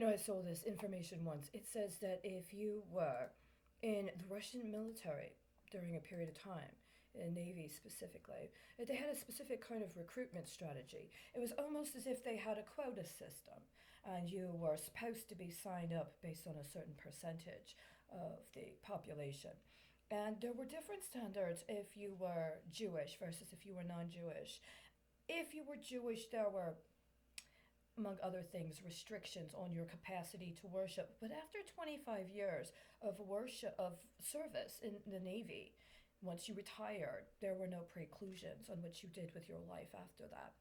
I saw this information once. It says that if you were in the Russian military during a period of time, in the Navy specifically, they had a specific kind of recruitment strategy. It was almost as if they had a quota system, and you were supposed to be signed up based on a certain percentage of the population. And there were different standards if you were Jewish versus if you were non Jewish. If you were Jewish, there were, among other things, restrictions on your capacity to worship. But after 25 years of worship of service in the Navy, once you retired, there were no preclusions on what you did with your life after that.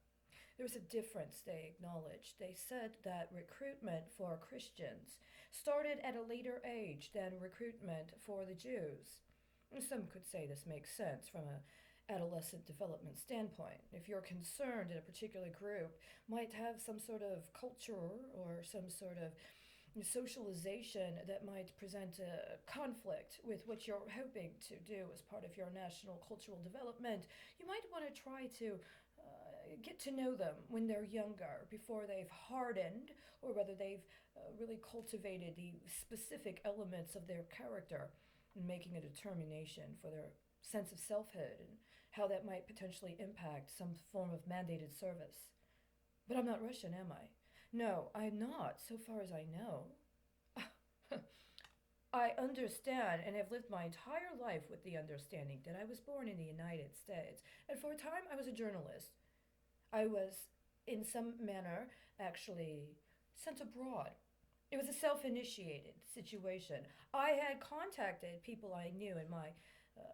There was a difference they acknowledged. They said that recruitment for Christians started at a later age than recruitment for the Jews. Some could say this makes sense from a adolescent development standpoint. If you're concerned that a particular group might have some sort of culture or some sort of socialization that might present a conflict with what you're hoping to do as part of your national cultural development, you might want to try to get to know them when they're younger before they've hardened or whether they've really cultivated the specific elements of their character and making a determination for their sense of selfhood and how that might potentially impact some form of mandated service. But I'm not Russian, am I? No, I'm not, so far as I know. I understand and have lived my entire life with the understanding that I was born in the United States, and for a time I was a journalist. I was, in some manner, actually sent abroad. It was a self initiated situation. I had contacted people I knew in my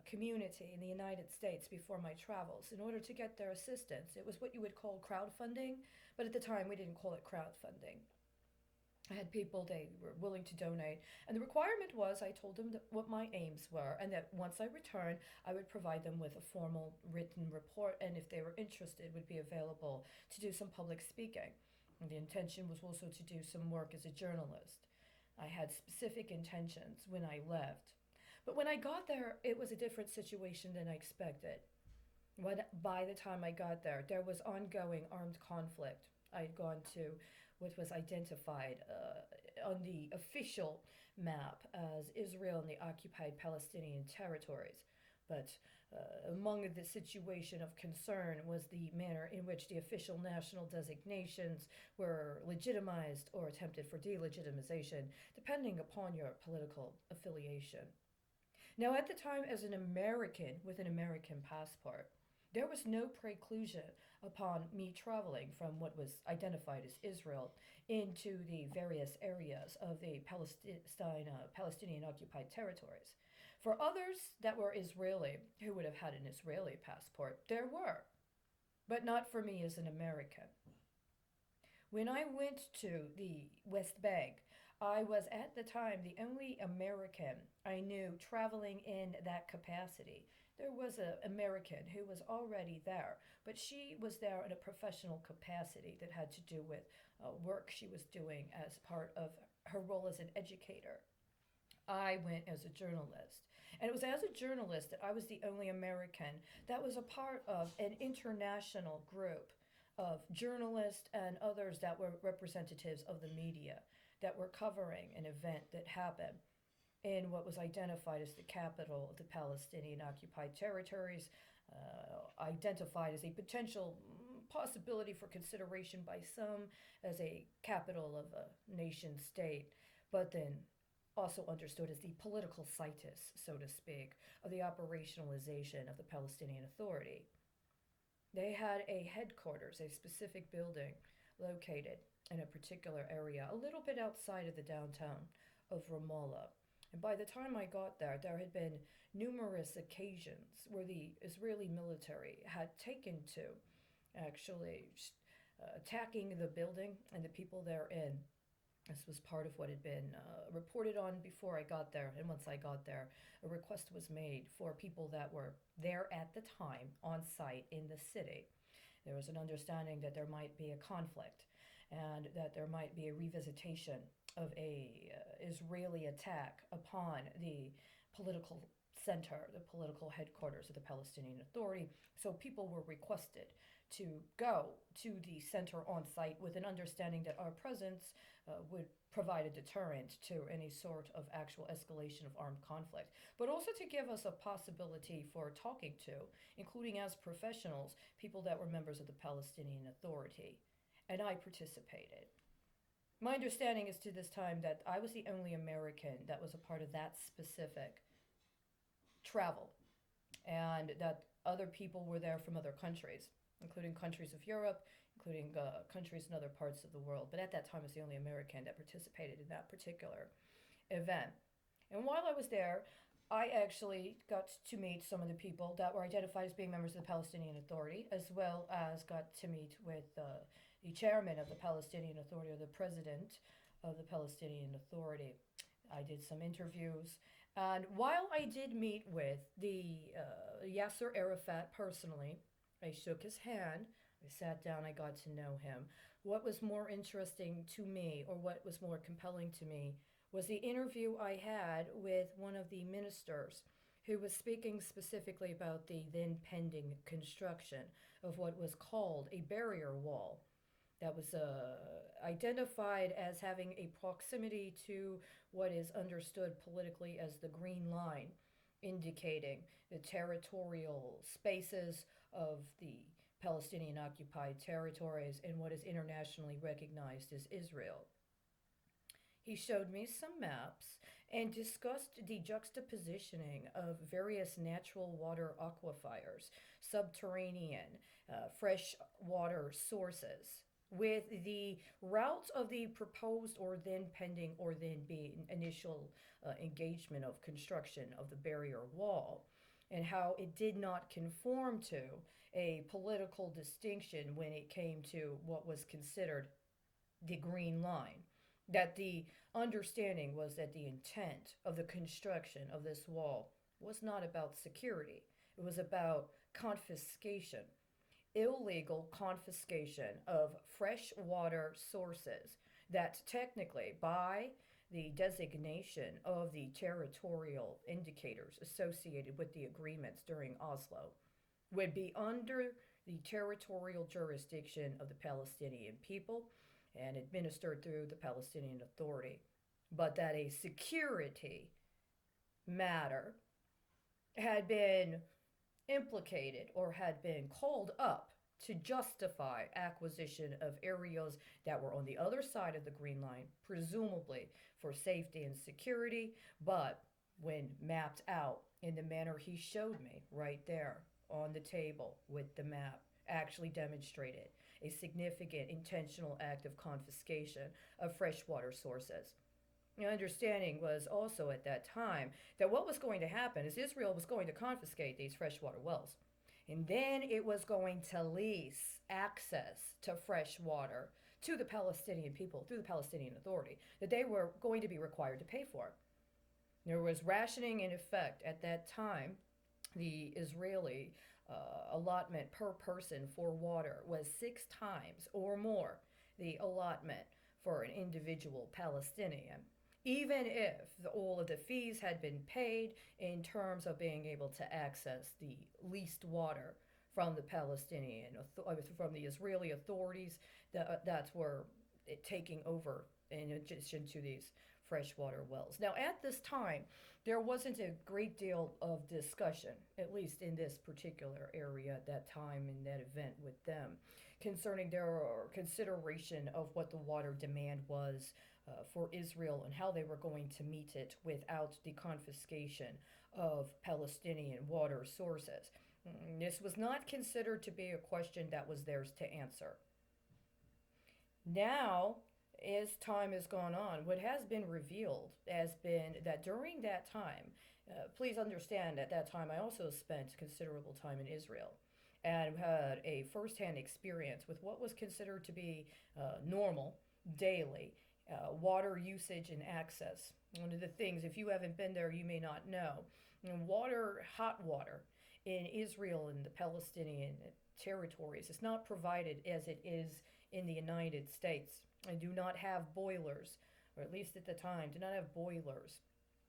community in the United States before my travels in order to get their assistance. It was what you would call crowdfunding, but at the time we didn't call it crowdfunding. I had people, they were willing to donate, and the requirement was I told them that what my aims were, and that once I returned, I would provide them with a formal written report, and if they were interested, would be available to do some public speaking. And the intention was also to do some work as a journalist. I had specific intentions when I left. But when I got there, it was a different situation than I expected. By the time I got there, there was ongoing armed conflict. I had gone to what was identified on the official map as Israel and the occupied Palestinian territories. But among the situation of concern was the manner in which the official national designations were legitimized or attempted for delegitimization, depending upon your political affiliation. Now, at the time, as an American with an American passport, there was no preclusion upon me traveling from what was identified as Israel into the various areas of the Palestinian occupied territories. For others that were Israeli, who would have had an Israeli passport, there were, but not for me as an American. When I went to the West Bank, I was at the time the only American I knew traveling in that capacity. There was an American who was already there, but she was there in a professional capacity that had to do with work she was doing as part of her role as an educator. I went as a journalist. And it was as a journalist that I was the only American that was a part of an international group of journalists and others that were representatives of the media that were covering an event that happened in what was identified as the capital of the Palestinian occupied territories, identified as a potential possibility for consideration by some as a capital of a nation state, but then also understood as the political situs, so to speak, of the operationalization of the Palestinian Authority. They had a headquarters, a specific building located in a particular area, a little bit outside of the downtown of Ramallah. And by the time I got there, there had been numerous occasions where the Israeli military had taken to actually attacking the building and the people therein. This was part of what had been reported on before I got there. And once I got there, a request was made for people that were there at the time on site in the city. There was an understanding that there might be a conflict and that there might be a revisitation of a Israeli attack upon the political center, the political headquarters of the Palestinian Authority. So people were requested to go to the center on site with an understanding that our presence would provide a deterrent to any sort of actual escalation of armed conflict, but also to give us a possibility for talking to, including as professionals, people that were members of the Palestinian Authority. And I participated. My understanding is to this time that I was the only American that was a part of that specific travel, and that other people were there from other countries, including countries of Europe, including countries in other parts of the world. But at that time, I was the only American that participated in that particular event. And while I was there, I actually got to meet some of the people that were identified as being members of the Palestinian Authority, as well as got to meet with the chairman of the Palestinian Authority, or the president of the Palestinian Authority. I did some interviews. And while I did meet with the Yasser Arafat personally, I shook his hand, I sat down, I got to know him. What was more interesting to me, or what was more compelling to me, was the interview I had with one of the ministers who was speaking specifically about the then pending construction of what was called a barrier wall that was identified as having a proximity to what is understood politically as the Green Line, indicating the territorial spaces of the Palestinian occupied territories in what is internationally recognized as Israel. He showed me some maps and discussed the juxtapositioning of various natural water aquifers, subterranean, fresh water sources, with the routes of the proposed or then pending or then being initial engagement of construction of the barrier wall, and how it did not conform to a political distinction when it came to what was considered the Green Line. That the understanding was that the intent of the construction of this wall was not about security, it was about confiscation, illegal confiscation of fresh water sources that technically, by the designation of the territorial indicators associated with the agreements during Oslo, would be under the territorial jurisdiction of the Palestinian people and administered through the Palestinian Authority, but that a security matter had been implicated or had been called up to justify acquisition of areas that were on the other side of the Green Line, presumably for safety and security, but when mapped out in the manner he showed me right there on the table with the map, actually demonstrated a significant intentional act of confiscation of freshwater sources. The understanding was also at that time that what was going to happen is Israel was going to confiscate these freshwater wells. And then it was going to lease access to fresh water to the Palestinian people through the Palestinian Authority that they were going to be required to pay for. There was rationing in effect at that time. The Israeli allotment per person for water was 6 times or more the allotment for an individual Palestinian, even if all of the fees had been paid in terms of being able to access the leased water from the from the Israeli authorities that were taking over in addition to these freshwater wells. Now, at this time, there wasn't a great deal of discussion, at least in this particular area at that time in that event with them, concerning their consideration of what the water demand was for Israel and how they were going to meet it without the confiscation of Palestinian water sources. This was not considered to be a question that was theirs to answer. Now, as time has gone on, what has been revealed has been that during that time, please understand at that time I also spent considerable time in Israel and had a firsthand experience with what was considered to be normal, daily, water usage and access. One of the things, if you haven't been there, you may not know. Water, hot water in Israel and the Palestinian territories is not provided as it is in the United States. And do not have boilers, or at least at the time, do not have boilers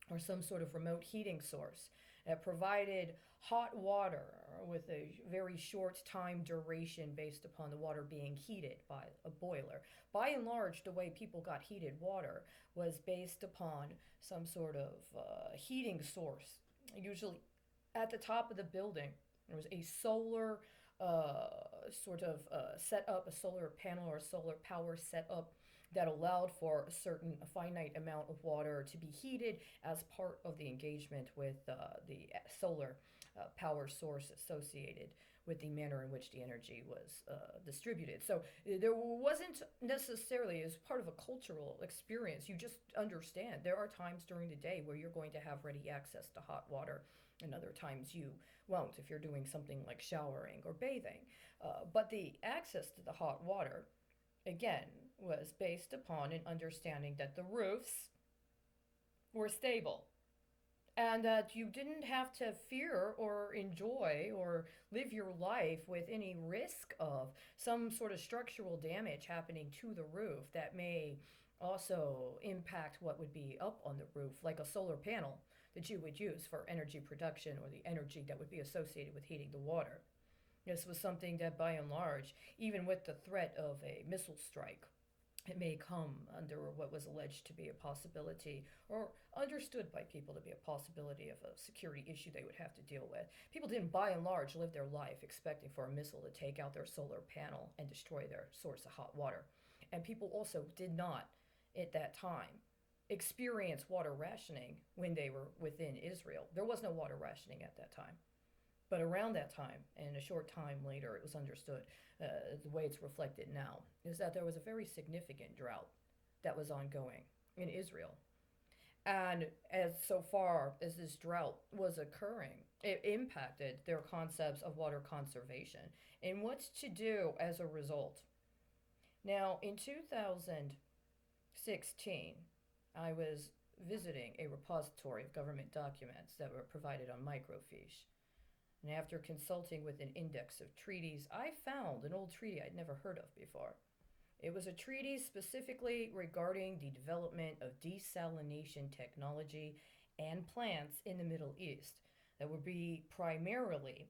or some sort of remote heating source that provided hot water with a very short time duration based upon the water being heated by a boiler. By and large, the way people got heated water was based upon some sort of heating source. Usually at the top of the building, there was a solar set up, a solar panel or a solar power set up that allowed for a certain a finite amount of water to be heated as part of the engagement with the solar power source associated with the manner in which the energy was distributed. So there wasn't necessarily, as part of a cultural experience, you just understand there are times during the day where you're going to have ready access to hot water, and other times you won't if you're doing something like showering or bathing. But the access to the hot water, again, was based upon an understanding that the roofs were stable and that you didn't have to fear or enjoy or live your life with any risk of some sort of structural damage happening to the roof that may also impact what would be up on the roof, like a solar panel that you would use for energy production or the energy that would be associated with heating the water. This was something that, by and large, even with the threat of a missile strike, it may come under what was alleged to be a possibility or understood by people to be a possibility of a security issue they would have to deal with. People didn't, by and large, live their life expecting for a missile to take out their solar panel and destroy their source of hot water. And people also did not, at that time, experience water rationing when they were within Israel. There was no water rationing at that time. But around that time, and a short time later, it was understood, the way it's reflected now, is that there was a very significant drought that was ongoing in Israel. And as so far as this drought was occurring, it impacted their concepts of water conservation and what's to do as a result. Now, in 2016, I was visiting a repository of government documents that were provided on microfiche. And after consulting with an index of treaties, I found an old treaty I'd never heard of before. It was a treaty specifically regarding the development of desalination technology and plants in the Middle East that would be primarily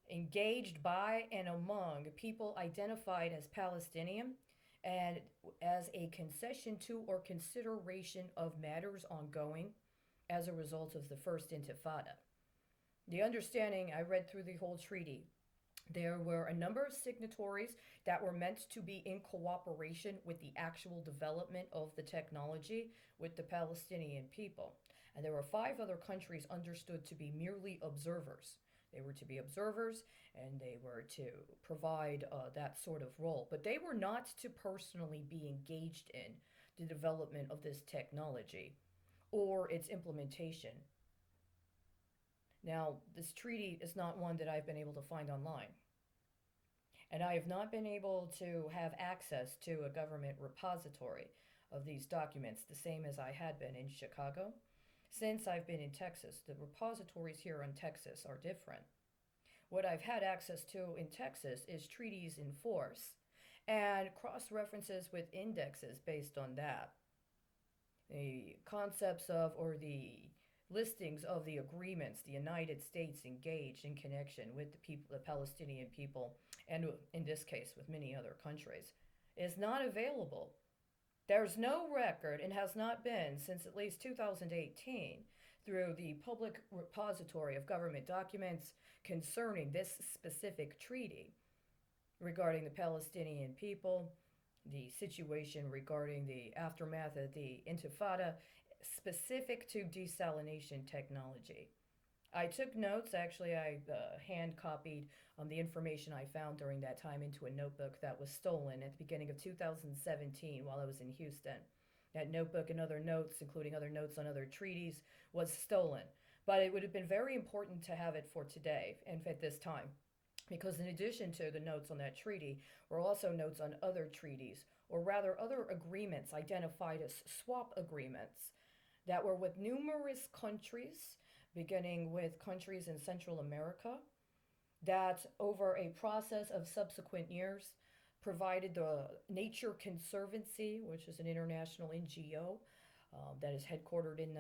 engaged by and among people identified as Palestinian and as a concession to or consideration of matters ongoing as a result of the First Intifada. The understanding, I read through the whole treaty, there were a number of signatories that were meant to be in cooperation with the actual development of the technology with the Palestinian people. And there were 5 other countries understood to be merely observers. They were to be observers and they were to provide that sort of role. But they were not to personally be engaged in the development of this technology or its implementation. Now, this treaty is not one that I've been able to find online. And I have not been able to have access to a government repository of these documents, the same as I had been in Chicago. Since I've been in Texas, the repositories here in Texas are different. What I've had access to in Texas is treaties in force and cross-references with indexes based on that. The concepts of, or the listings of the agreements the United States engaged in connection with the people, the Palestinian people, and in this case with many other countries, is not available. There's no record, and has not been since at least 2018, through the public repository of government documents concerning this specific treaty regarding the Palestinian people, the situation regarding the aftermath of the Intifada, specific to desalination technology. I took notes. Actually, I hand copied the information I found during that time into a notebook that was stolen at the beginning of 2017 while I was in Houston. That notebook and other notes, including other notes on other treaties, was stolen. But it would have been very important to have it for today and at this time, because in addition to the notes on that treaty were also notes on other treaties, or rather other agreements identified as swap agreements that were with numerous countries, beginning with countries in Central America, that over a process of subsequent years provided the Nature Conservancy, which is an international NGO, that is headquartered in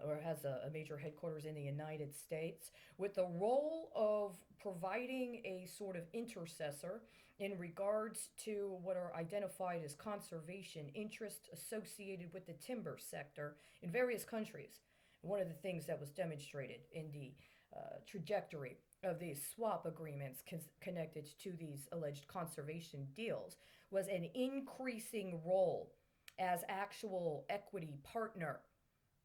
or has a major headquarters in the United States, with the role of providing a sort of intercessor in regards to what are identified as conservation interests associated with the timber sector in various countries. One of the things that was demonstrated in the trajectory of these swap agreements connected to these alleged conservation deals was an increasing role as actual equity partner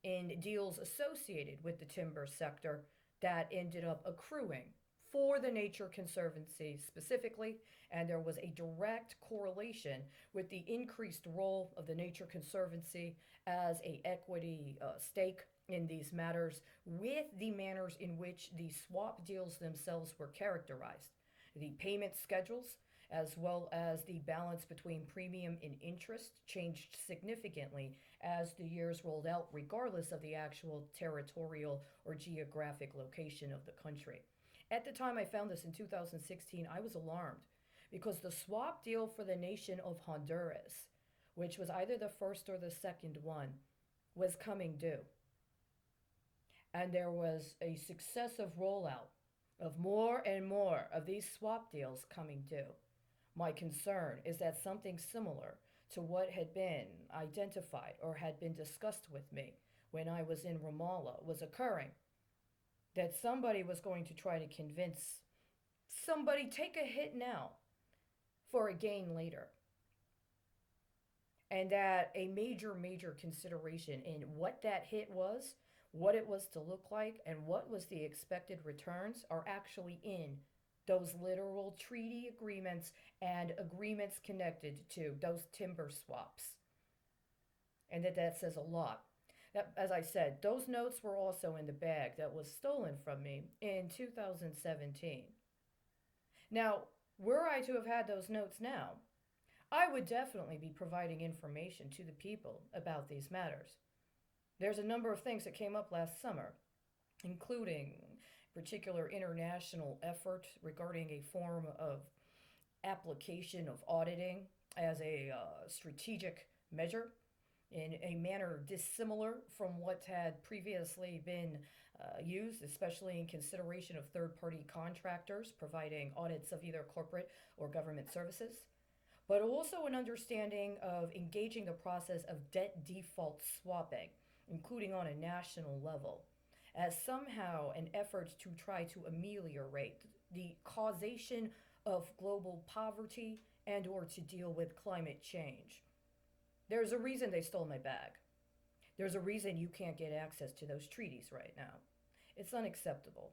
in deals associated with the timber sector that ended up accruing for the Nature Conservancy specifically, and there was a direct correlation with the increased role of the Nature Conservancy as a equity stake in these matters with the manners in which the swap deals themselves were characterized. The payment schedules, as well as the balance between premium and interest, changed significantly as the years rolled out, regardless of the actual territorial or geographic location of the country. At the time I found this in 2016, I was alarmed because the swap deal for the nation of Honduras, which was either the first or the second one, was coming due. And there was a successive rollout of more and more of these swap deals coming due. My concern is that something similar to what had been identified or had been discussed with me when I was in Ramallah was occurring. That somebody was going to try to convince somebody take a hit now for a gain later. And that a major consideration in what that hit was, what it was to look like, and what was the expected returns are actually in those literal treaty agreements and agreements connected to those timber swaps. And that says a lot. That, as I said, those notes were also in the bag that was stolen from me in 2017. Now, were I to have had those notes now, I would definitely be providing information to the people about these matters. There's a number of things that came up last summer, including particular international effort regarding a form of application of auditing as a strategic measure in a manner dissimilar from what had previously been used, especially in consideration of third-party contractors providing audits of either corporate or government services, but also an understanding of engaging the process of debt default swapping, including on a national level, as somehow an effort to try to ameliorate the causation of global poverty and or to deal with climate change. There's a reason they stole my bag. There's a reason you can't get access to those treaties right now. It's unacceptable.